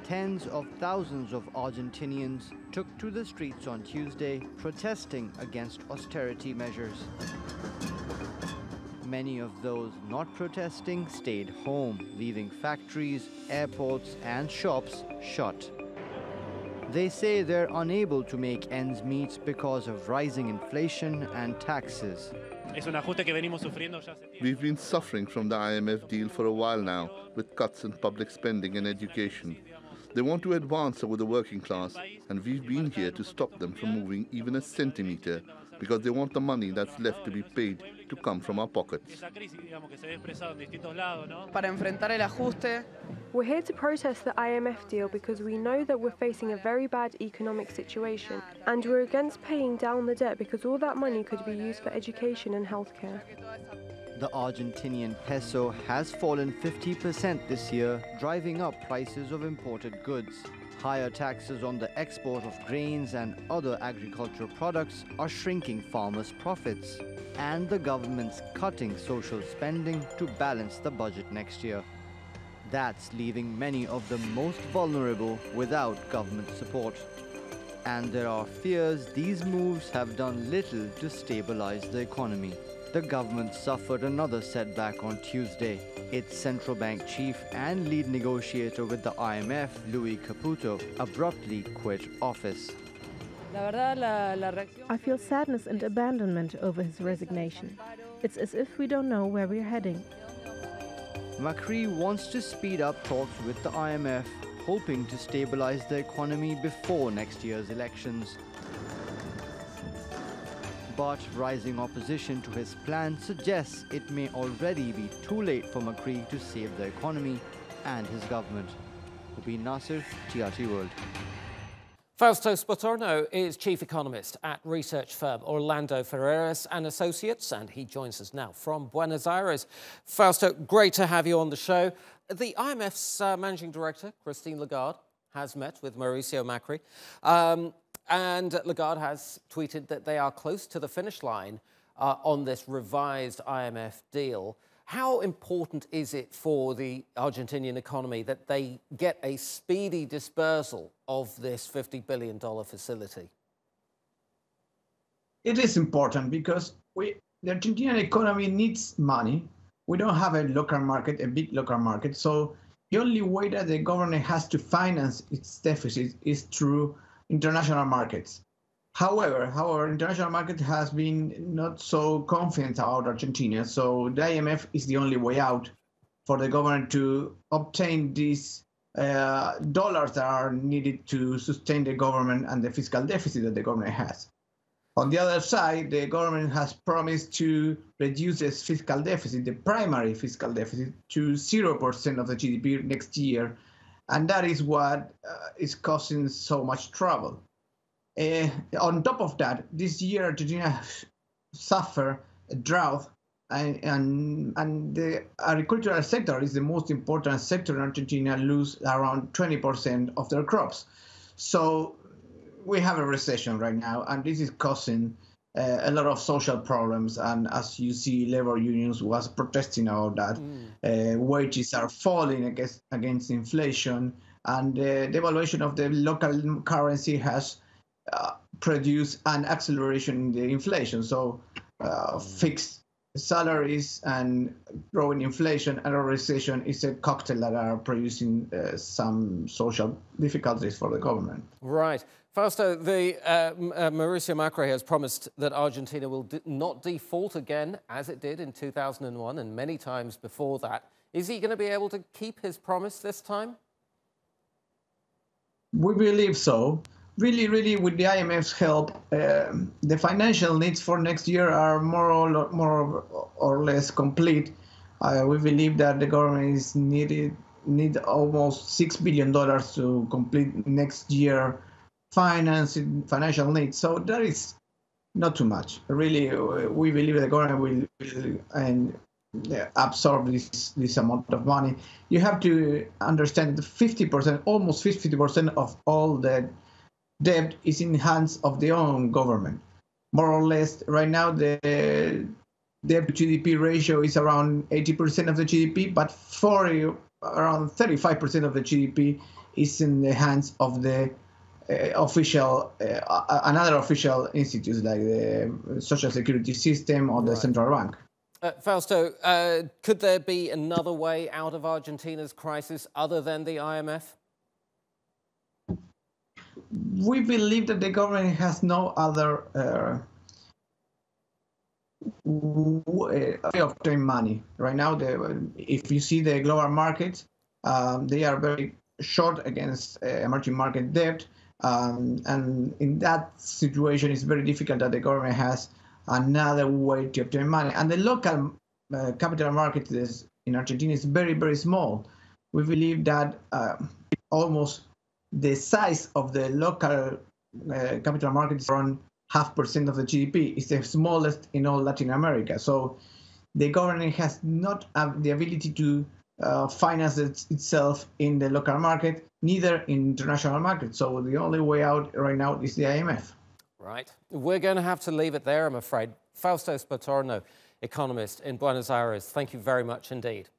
Tens of thousands of Argentinians took to the streets on Tuesday protesting against austerity measures. Many of those not protesting stayed home, leaving factories, airports and shops shut. They say they're unable to make ends meet because of rising inflation and taxes. We've been suffering from the IMF deal for a while now, with cuts in public spending and education. They want to advance over the working class, and we've been here to stop them from moving even a centimeter, because they want the money that's left to be paid to come from our pockets. We're here to protest the IMF deal because we know that we're facing a very bad economic situation, and we're against paying down the debt because all that money could be used for education and healthcare. The Argentinian peso has fallen 50% this year, driving up prices of imported goods. Higher taxes on the export of grains and other agricultural products are shrinking farmers' profits, and the government's cutting social spending to balance the budget next year. That's leaving many of the most vulnerable without government support. And there are fears these moves have done little to stabilize the economy. The government suffered another setback on Tuesday. Its central bank chief and lead negotiator with the IMF, Luis Caputo, abruptly quit office. I feel sadness and abandonment over his resignation. It's as if we don't know where we're heading. Macri wants to speed up talks with the IMF, hoping to stabilize the economy before next year's elections. But rising opposition to his plan suggests it may already be too late for Macri to save the economy and his government. Mobin Nasir, TRT World. Fausto Spotorno is chief economist at research firm Orlando Ferreres and Associates, and he joins us now from Buenos Aires. Fausto, great to have you on the show. The IMF's managing director, Christine Lagarde, has met with Mauricio Macri. And Lagarde has tweeted that they are close to the finish line on this revised IMF deal. How important is it for the Argentinian economy that they get a speedy dispersal of this $50 billion facility? It is important because the Argentinian economy needs money. We don't have a local market, a big local market. So the only way that the government has to finance its deficit is through international markets. However, international market has been not so confident about Argentina, so the IMF is the only way out for the government to obtain these dollars that are needed to sustain the government and the fiscal deficit that the government has. On the other side, the government has promised to reduce its fiscal deficit, the primary fiscal deficit, to 0% of the GDP next year, and that is what is causing so much trouble. On top of that, this year Argentina suffered a drought, and the agricultural sector is the most important sector in Argentina, lose around 20% of their crops. So we have a recession right now, and this is causing a lot of social problems. And as you see, labor unions was protesting about that. Wages are falling against inflation, and the devaluation of the local currency has produce an acceleration in the inflation. So fixed salaries and growing inflation and a recession is a cocktail that are producing some social difficulties for the government. Right. Fausto, Mauricio Macri has promised that Argentina will not default again as it did in 2001 and many times before that. Is he going to be able to keep his promise this time? We believe so. Really, with the IMF's help, the financial needs for next year are more or less complete. We believe that the government need almost $6 billion to complete next year financial needs. So that is not too much. Really, we believe the government will absorb this amount of money. You have to understand that 50%, almost 50% of all the debt is in the hands of the own government. More or less, right now, the debt to GDP ratio is around 80% of the GDP, but 40 around 35% of the GDP is in the hands of the another official institutes like the Social Security system or the central bank. Fausto, could there be another way out of Argentina's crisis other than the IMF? We believe that the government has no other way of obtaining money. Right now, if you see the global markets, they are very short against emerging market debt. And in that situation, it's very difficult that the government has another way to obtain money. And the local capital market in Argentina is very, very small. We believe that almost the size of the local capital market is around 0.5% of the GDP. It's the smallest in all Latin America. So the government has not the ability to finance itself in the local market, neither in international markets. So the only way out right now is the IMF. Right. We're going to have to leave it there, I'm afraid. Fausto Spotorno, economist in Buenos Aires, thank you very much indeed.